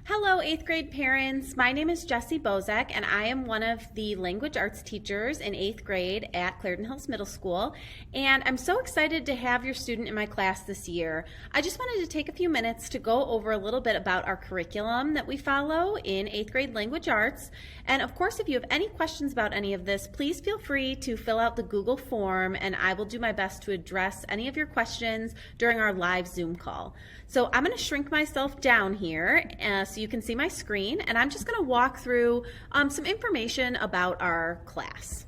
Hello, 8th grade parents. My name is Jessie Bozek, and I am one of the language arts teachers in 8th grade at Clarendon Hills Middle School. And I'm so excited to have your student in my class this year. I just wanted to take a few minutes to go over a little bit about our curriculum that we follow in 8th grade language arts. And of course, if you have any questions about any of this, please feel free to fill out the Google form, and I will do my best to address any of your questions during our live Zoom call. So I'm going to shrink myself down here so you can see my screen, and I'm just going to walk through some information about our class.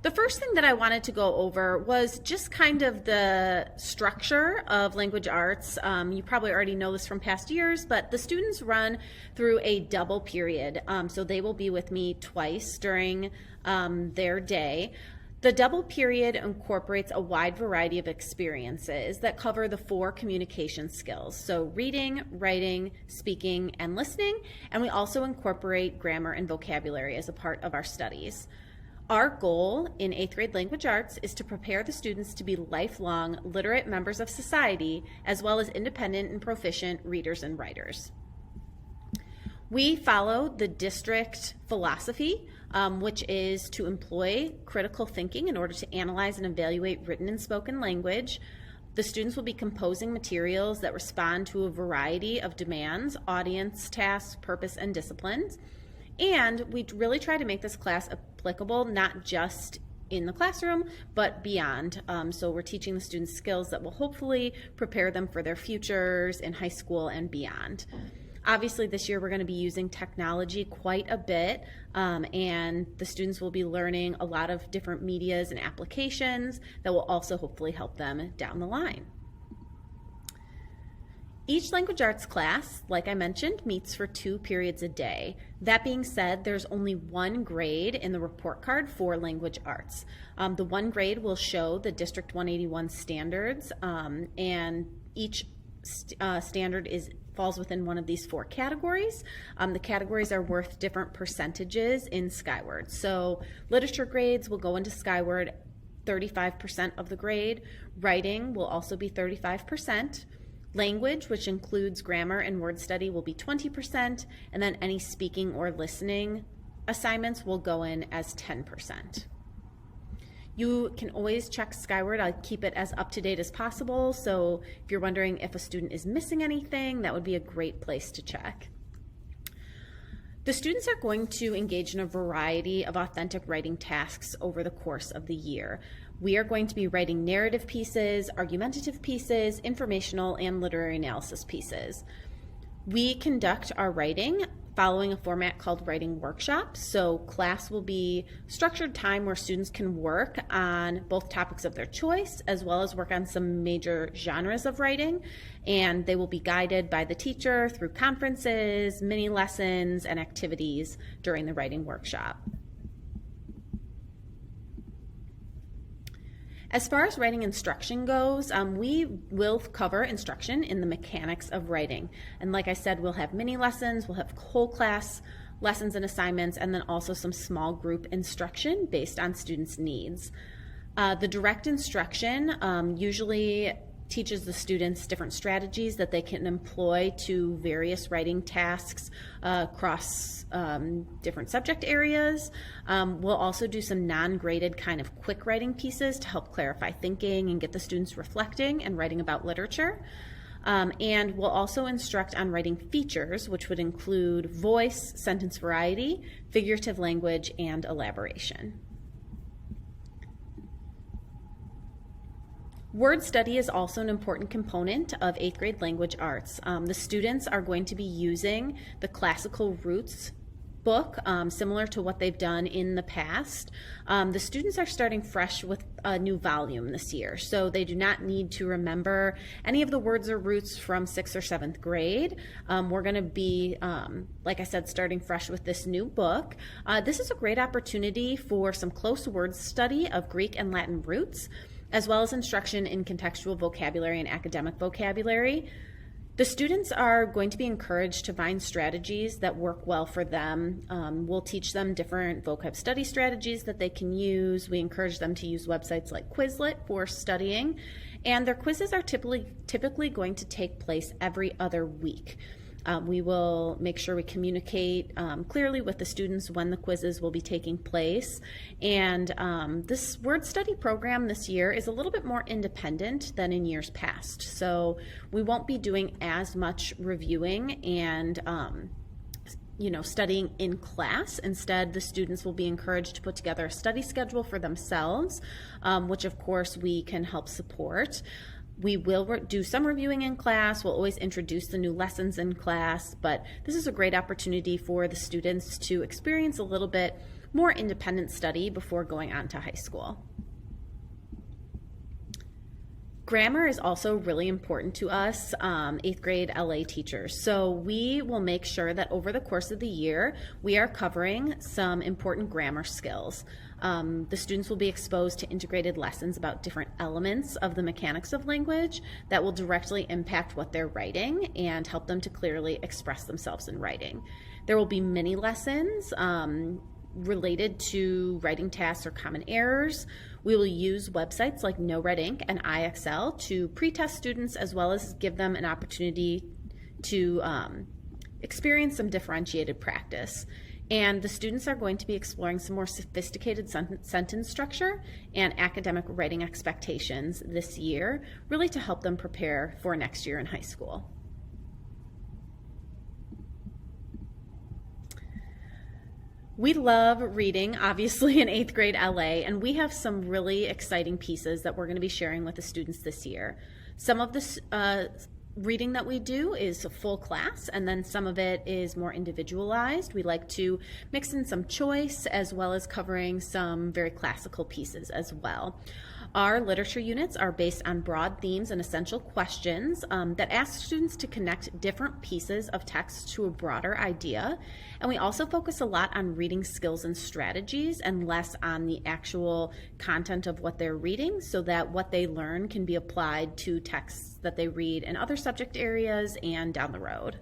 The first thing that I wanted to go over was just kind of the structure of language arts. You probably already know this from past years, but the students run through a double period. So they will be with me twice during their day. The double period incorporates a wide variety of experiences that cover the 4 communication skills. So reading, writing, speaking, and listening. And we also incorporate grammar and vocabulary as a part of our studies. Our goal in 8th grade language arts is to prepare the students to be lifelong literate members of society, as well as independent and proficient readers and writers. We follow the district philosophy, which is to employ critical thinking in order to analyze and evaluate written and spoken language. The students will be composing materials that respond to a variety of demands, audience, tasks, purpose, and disciplines. And we really try to make this class applicable not just in the classroom, but beyond. So we're teaching the students skills that will hopefully prepare them for their futures in high school and beyond. Obviously, this year we're going to be using technology quite a bit, and the students will be learning a lot of different medias and applications that will also hopefully help them down the line. Each language arts class, like I mentioned, meets for 2 periods a day. That being said, there's only 1 grade in the report card for language arts. The 1 grade will show the District 181 standards, and each standard falls within one of these 4 categories. The categories are worth different percentages in Skyward. So literature grades will go into Skyward 35% of the grade. Writing will also be 35%. Language, which includes grammar and word study, will be 20%, and then any speaking or listening assignments will go in as 10%. You can always check Skyward. I'll keep it as up to date as possible. So if you're wondering if a student is missing anything, that would be a great place to check. The students are going to engage in a variety of authentic writing tasks over the course of the year. We are going to be writing narrative pieces, argumentative pieces, informational, and literary analysis pieces. We conduct our writing following a format called writing workshops. So class will be structured time where students can work on both topics of their choice as well as work on some major genres of writing, and they will be guided by the teacher through conferences, mini lessons, and activities during the writing workshop. As far as writing instruction goes, we will cover instruction in the mechanics of writing. And like I said, we'll have mini lessons, we'll have whole class lessons and assignments, and then also some small group instruction based on students' needs. The direct instruction usually teaches the students different strategies that they can employ to various writing tasks across different subject areas. We'll also do some non-graded kind of quick writing pieces to help clarify thinking and get the students reflecting and writing about literature. And we'll also instruct on writing features, which would include voice, sentence variety, figurative language, and elaboration. Word study is also an important component of 8th grade language arts. The students are going to be using the Classical Roots book, similar to what they've done in the past. The students are starting fresh with a new volume this year, so they do not need to remember any of the words or roots from 6th or 7th grade. We're going to be, like I said, starting fresh with this new book. This is a great opportunity for some close word study of Greek and Latin roots, as well as instruction in contextual vocabulary and academic vocabulary. The students are going to be encouraged to find strategies that work well for them. We'll teach them different vocab study strategies that they can use. We encourage them to use websites like Quizlet for studying, and their quizzes are typically going to take place every other week. We will make sure we communicate clearly with the students when the quizzes will be taking place. And this word study program this year is a little bit more independent than in years past. So we won't be doing as much reviewing and studying in class. Instead, the students will be encouraged to put together a study schedule for themselves, which of course we can help support. We will do some reviewing in class. We'll always introduce the new lessons in class, but this is a great opportunity for the students to experience a little bit more independent study before going on to high school. Grammar is also really important to us, 8th grade LA teachers. So we will make sure that over the course of the year, we are covering some important grammar skills. The students will be exposed to integrated lessons about different elements of the mechanics of language that will directly impact what they're writing and help them to clearly express themselves in writing. There will be mini lessons related to writing tasks or common errors. We will use websites like No Red Ink and IXL to pre-test students, as well as give them an opportunity to experience some differentiated practice. And the students are going to be exploring some more sophisticated sentence structure and academic writing expectations this year, really to help them prepare for next year in high school. We love reading, obviously, in 8th grade LA, and we have some really exciting pieces that we're going to be sharing with the students this year. Some of this reading that we do is a full class, and then some of it is more individualized. We like to mix in some choice as well as covering some very classical pieces as well. Our literature units are based on broad themes and essential questions that ask students to connect different pieces of text to a broader idea. And we also focus a lot on reading skills and strategies and less on the actual content of what they're reading, so that what they learn can be applied to texts that they read in other subject areas and down the road.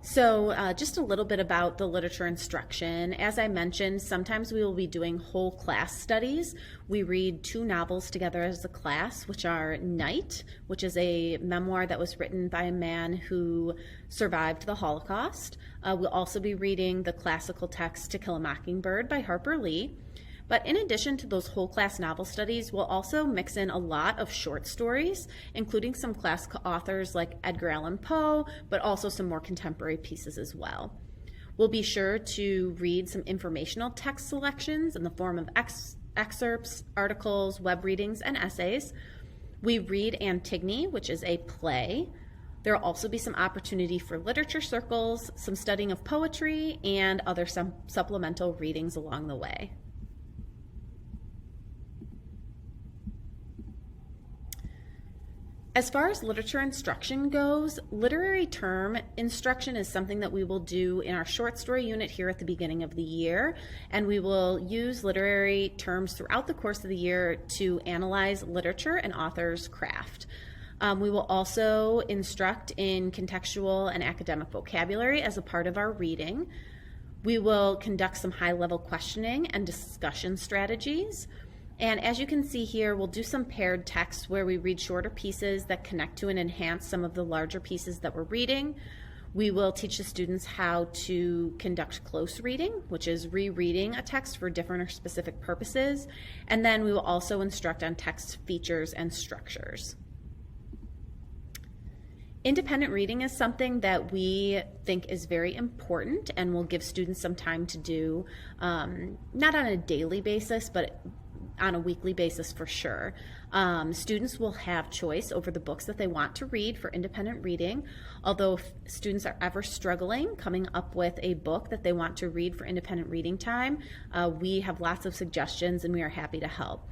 So just a little bit about the literature instruction. As I mentioned, sometimes we will be doing whole class studies. We read 2 novels together as a class, which are Night, which is a memoir that was written by a man who survived the Holocaust. We'll also be reading the classical text To Kill a Mockingbird by Harper Lee. But in addition to those whole class novel studies, we'll also mix in a lot of short stories, including some classical authors like Edgar Allan Poe, but also some more contemporary pieces as well. We'll be sure to read some informational text selections in the form of excerpts, articles, web readings, and essays. We read Antigone, which is a play. There will also be some opportunity for literature circles, some studying of poetry, and other supplemental readings along the way. As far as literature instruction goes, literary term instruction is something that we will do in our short story unit here at the beginning of the year, and we will use literary terms throughout the course of the year to analyze literature and authors' craft. We will also instruct in contextual and academic vocabulary as a part of our reading. We will conduct some high-level questioning and discussion strategies. And as you can see here, we'll do some paired text where we read shorter pieces that connect to and enhance some of the larger pieces that we're reading. We will teach the students how to conduct close reading, which is rereading a text for different or specific purposes. And then we will also instruct on text features and structures. Independent reading is something that we think is very important and will give students some time to do, not on a daily basis, but on a weekly basis for sure. Students will have choice over the books that they want to read for independent reading. Although if students are ever struggling coming up with a book that they want to read for independent reading time, we have lots of suggestions and we are happy to help.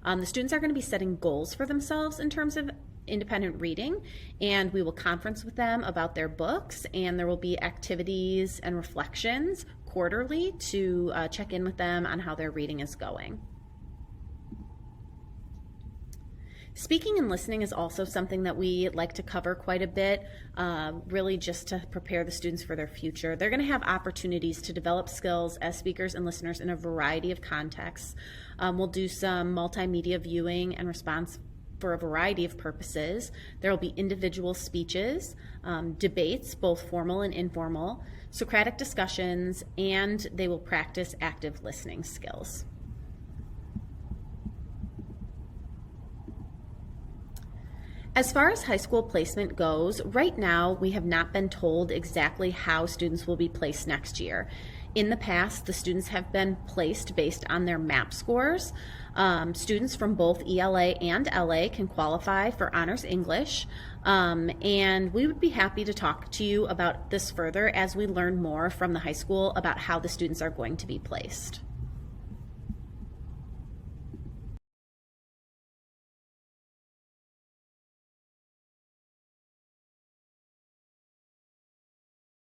The students are going to be setting goals for themselves in terms of independent reading, and we will conference with them about their books, and there will be activities and reflections quarterly to check in with them on how their reading is going. Speaking and listening is also something that we like to cover quite a bit, really just to prepare the students for their future. They're going to have opportunities to develop skills as speakers and listeners in a variety of contexts. We'll do some multimedia viewing and response for a variety of purposes. There will be individual speeches, debates, both formal and informal, Socratic discussions, and they will practice active listening skills. As far as high school placement goes, right now we have not been told exactly how students will be placed next year. In the past, the students have been placed based on their MAP scores. Students from both ELA and LA can qualify for Honors English, and we would be happy to talk to you about this further as we learn more from the high school about how the students are going to be placed.